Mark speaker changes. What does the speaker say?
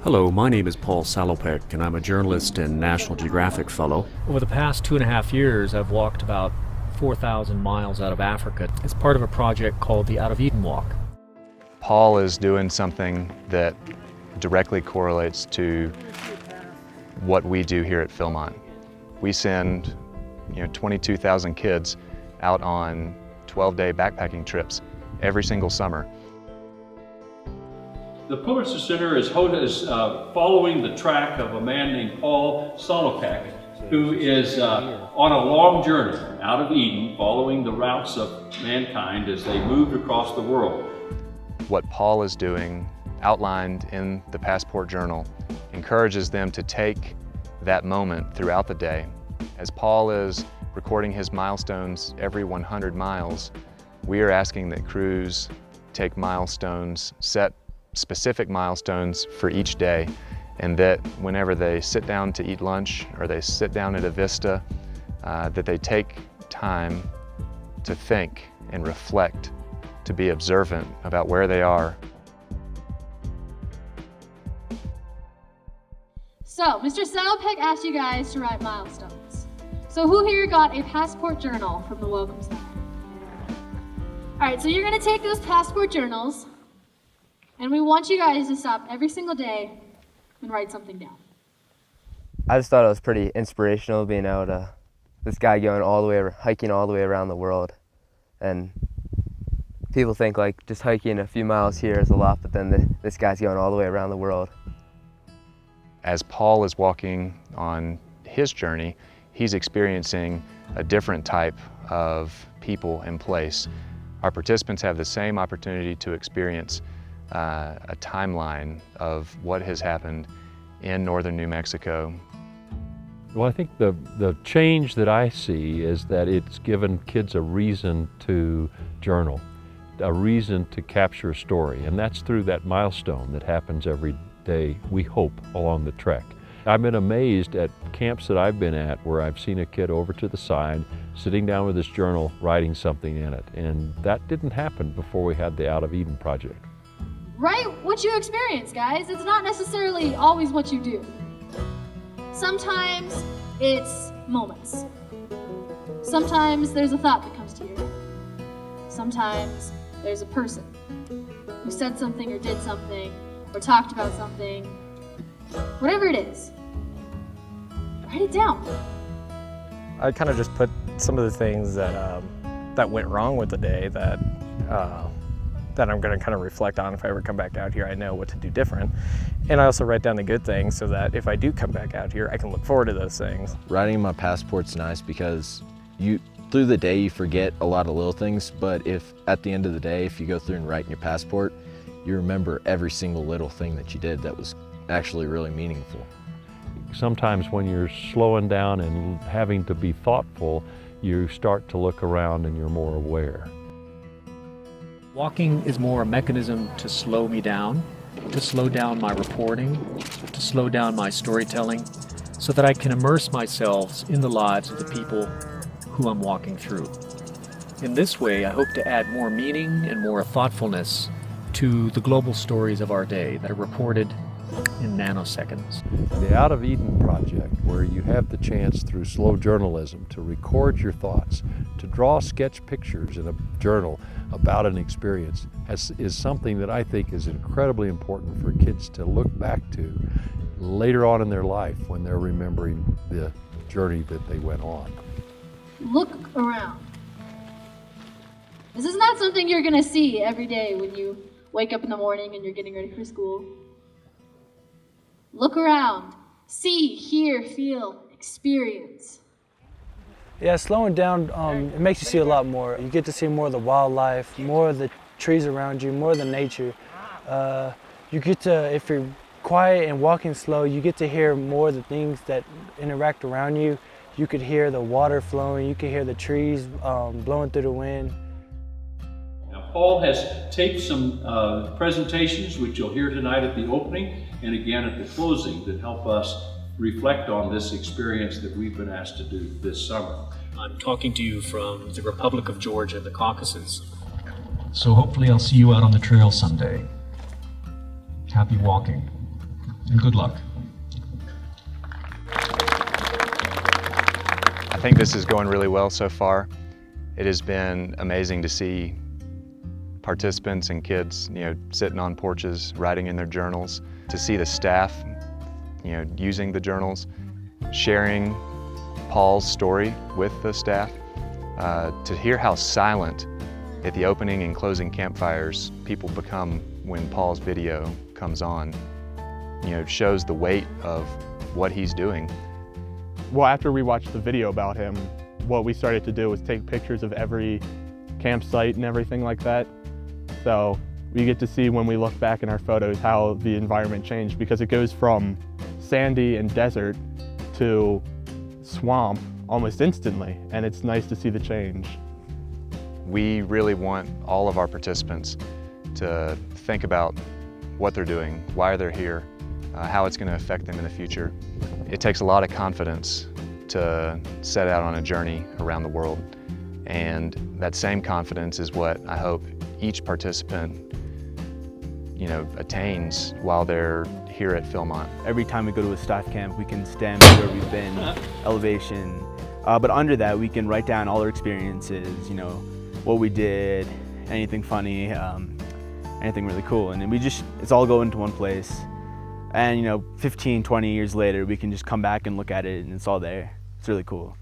Speaker 1: Hello, my name is Paul Salopek, and I'm a journalist and National Geographic Fellow.
Speaker 2: Over the past 2.5 years, I've walked about 4,000 miles out of Africa. It's part of a project called the Out of Eden Walk.
Speaker 3: Paul is doing something that directly correlates to what we do here at Philmont. We send 22,000 kids out on 12-day backpacking trips every single summer.
Speaker 4: The Pulitzer Center is following the track of a man named Paul Salopek, who is on a long journey out of Eden, following the routes of mankind as they moved across the world.
Speaker 3: What Paul is doing, outlined in the Passport Journal, encourages them to take that moment throughout the day. As Paul is recording his milestones every 100 miles, we are asking that crews take milestones, set specific milestones for each day, and that whenever they sit down to eat lunch or they sit down at a vista, that they take time to think and reflect, to be observant about where they are.
Speaker 5: So, Mr. Salopek asked you guys to write milestones. So who here got a Passport Journal from the Welcome Center? Alright, so you're gonna take those Passport Journals, and we want you guys to stop every single day and write something down.
Speaker 6: I just thought it was pretty inspirational being out, this guy going hiking all the way around the world. And people think like just hiking a few miles here is a lot, but then this guy's going all the way around the world.
Speaker 3: As Paul is walking on his journey, he's experiencing a different type of people and place. Our participants have the same opportunity to experience a timeline of what has happened in northern New Mexico.
Speaker 7: Well, I think the change that I see is that it's given kids a reason to journal, a reason to capture a story, and that's through that milestone that happens every day, we hope, along the trek. I've been amazed at camps that I've been at where I've seen a kid over to the side, sitting down with his journal, writing something in it, and that didn't happen before we had the Out of Eden project.
Speaker 5: Write what you experience, guys. It's not necessarily always what you do. Sometimes it's moments. Sometimes there's a thought that comes to your head. Sometimes there's a person who said something or did something or talked about something. Whatever it is, write it down.
Speaker 8: I kind of just put some of the things that went wrong with the day that I'm going to kind of reflect on. If I ever come back out here, I know what to do different. And I also write down the good things so that if I do come back out here, I can look forward to those things.
Speaker 9: Writing my passport's nice because through the day you forget a lot of little things, but if at the end of the day, if you go through and write in your passport, you remember every single little thing that you did that was actually really meaningful.
Speaker 7: Sometimes when you're slowing down and having to be thoughtful, you start to look around and you're more aware.
Speaker 2: Walking is more a mechanism to slow me down, to slow down my reporting, to slow down my storytelling, so that I can immerse myself in the lives of the people who I'm walking through. In this way, I hope to add more meaning and more thoughtfulness to the global stories of our day that are reported in nanoseconds.
Speaker 7: The Out of Eden project, where you have the chance through slow journalism to record your thoughts, to draw sketch pictures in a journal about an experience, is something that I think is incredibly important for kids to look back to later on in their life when they're remembering the journey that they went on.
Speaker 5: Look around. This is not something you're going to see every day when you wake up in the morning and you're getting ready for school. Look around. See, hear, feel, experience.
Speaker 10: Yeah, slowing down, it makes you see a lot more. You get to see more of the wildlife, more of the trees around you, more of the nature. You get to, if you're quiet and walking slow, you get to hear more of the things that interact around you. You could hear the water flowing, you could hear the trees blowing through the wind.
Speaker 4: Now, Paul has taped some presentations, which you'll hear tonight at the opening and again at the closing, that help us reflect on this experience that we've been asked to do this summer.
Speaker 2: I'm talking to you from the Republic of Georgia, the Caucasus. So hopefully I'll see you out on the trail someday. Happy walking.
Speaker 11: and good luck.
Speaker 3: I think this is going really well so far. It has been amazing to see participants and kids, sitting on porches, writing in their journals, to see the staff, using the journals, sharing Paul's story with the staff, to hear how silent at the opening and closing campfires people become when Paul's video comes on, shows the weight of what he's doing.
Speaker 12: Well, after we watched the video about him, what we started to do was take pictures of every campsite and everything like that. So we get to see when we look back in our photos how the environment changed, because it goes from sandy and desert to swamp almost instantly, and it's nice to see the change.
Speaker 3: We really want all of our participants to think about what they're doing, why they're here, how it's going to affect them in the future. It takes a lot of confidence to set out on a journey around the world, and that same confidence is what I hope each participant attains while they're here at Philmont.
Speaker 13: Every time we go to a staff camp, we can stand where we've been, elevation, but under that we can write down all our experiences, what we did, anything funny, anything really cool, and it's all go into one place. And 15, 20 years later, we can just come back and look at it and it's all there. It's really cool.